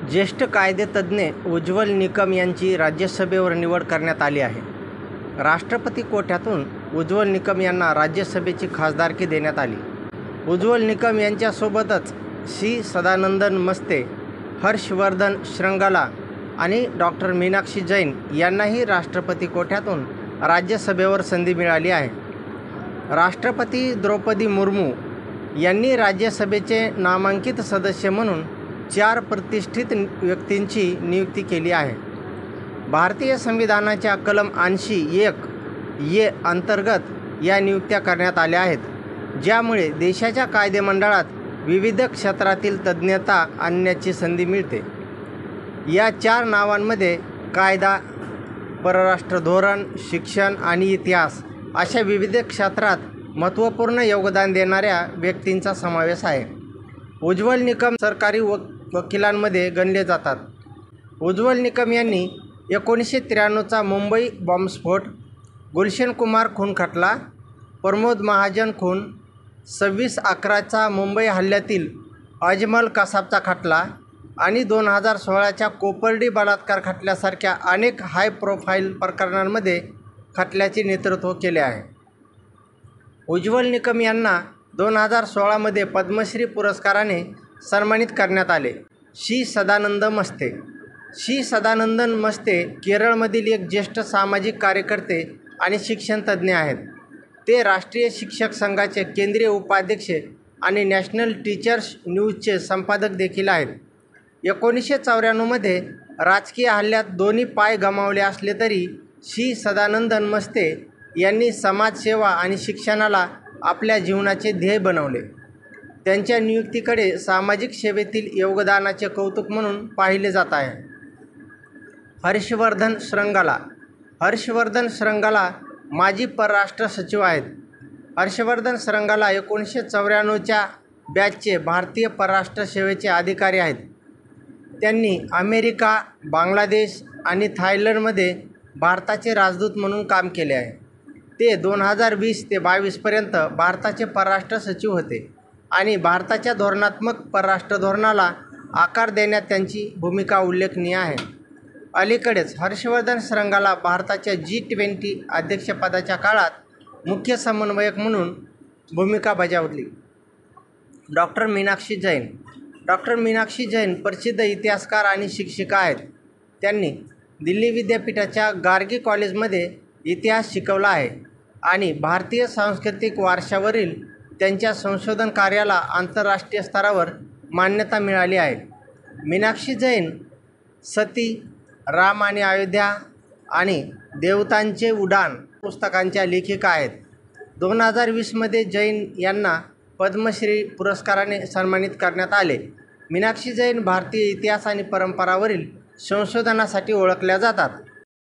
ज्येष्ठ कायदेतज्ज्ञ उज्ज्वल निकम यांची राज्यसभेवर निवड करण्यात आली आहे. राष्ट्रपती कोट्यातून उज्ज्वल निकम यांना राज्यसभेची खासदारकी देण्यात आली. उज्ज्वल निकम यांच्यासोबतच सी सदानंदन मस्ते, हर्षवर्धन श्रृंगला आणि डॉक्टर मीनाक्षी जैन यांनाही राष्ट्रपती कोट्यातून राज्यसभेवर संधी मिळाली आहे. राष्ट्रपती द्रौपदी मुर्मू यांनी राज्यसभेचे नामांकित सदस्य म्हणून 4 प्रतिष्ठित व्यक्तींची नियुक्ती केली आहे. भारतीय संविधानाच्या कलम 80(1) अंतर्गत या नियुक्त्या करण्यात आल्या आहेत, ज्यामुळे देशाच्या कायदेमंडळात विविध क्षेत्रातील तज्ज्ञता आणण्याची संधी मिळते. या 4 नावांमध्ये कायदा, परराष्ट्र धोरण, शिक्षण आणि इतिहास अशा विविध क्षेत्रात महत्त्वपूर्ण योगदान देणाऱ्या व्यक्तींचा समावेश आहे. उज्ज्वल निकम सरकारी वकिलांमध्ये गणले जातात. उज्ज्वल निकम यांनी 1993चा मुंबई बॉम्बस्फोट, गुलशन कुमार खून खटला, प्रमोद महाजन खून, 26/11चा मुंबई हल्ल्यातील अजमल कसाबचा खटला आणि 2016च्या कोपर्डी बलात्कार खटल्यासारख्या अनेक हाय प्रोफाईल प्रकरणांमध्ये खटल्याचे नेतृत्व केले आहे. उज्ज्वल निकम यांना 2016मध्ये पद्मश्री पुरस्काराने सन्मानित करण्यात आले. सी सदानंदन मस्ते केरळमधील एक ज्येष्ठ सामाजिक कार्यकर्ते आणि शिक्षणतज्ज्ञ आहेत. ते राष्ट्रीय शिक्षक संघाचे केंद्रीय उपाध्यक्ष आणि नॅशनल टीचर्स न्यूजचे संपादक देखील आहेत. 1994मध्ये राजकीय हल्ल्यात दोन्ही पाय गमावले असले तरी सी सदानंदन मस्ते यांनी समाजसेवा आणि शिक्षणाला आपल्या जीवनाचे ध्येय बनवले. त्यांच्या नियुक्तीकडे सामाजिक सेवेतील योगदानाचे कौतुक म्हणून पाहिले जात आहे. हर्षवर्धन श्रृंगला माजी परराष्ट्र सचिव आहेत. हर्षवर्धन श्रृंगला 1994च्या बॅचचे भारतीय परराष्ट्र सेवेचे अधिकारी आहेत. त्यांनी अमेरिका, बांगलादेश आणि थायलंडमध्ये भारताचे राजदूत म्हणून काम केले आहे. ते 2020 ते 22पर्यंत भारताचे परराष्ट्र सचिव होते आणि भारताच्या धोरणात्मक परराष्ट्र धोरणाला आकार देण्यात त्यांची भूमिका उल्लेखनीय आहे. अलीकडेच हर्षवर्धन श्रृंगला भारताच्या G20 अध्यक्षपदाच्या काळात मुख्य समन्वयक म्हणून भूमिका बजावली. डॉक्टर मीनाक्षी जैन प्रसिद्ध इतिहासकार आणि शिक्षिका आहेत. त्यांनी दिल्ली विद्यापीठाच्या गार्गी कॉलेजमध्ये इतिहास शिकवला आहे आणि भारतीय सांस्कृतिक वारशावरील त्यांच्या संशोधन कार्याला आंतरराष्ट्रीय स्तरावर मान्यता मिळाली आहे. मीनाक्षी जैन सती, राम आणि अयोध्या आणि देवतांचे उड्डाण पुस्तकांच्या लेखिका आहेत. 2020मध्ये जैन यांना पद्मश्री पुरस्काराने सन्मानित करण्यात आले. मीनाक्षी जैन भारतीय इतिहास आणि परंपरावरील संशोधनासाठी ओळखल्या जातात.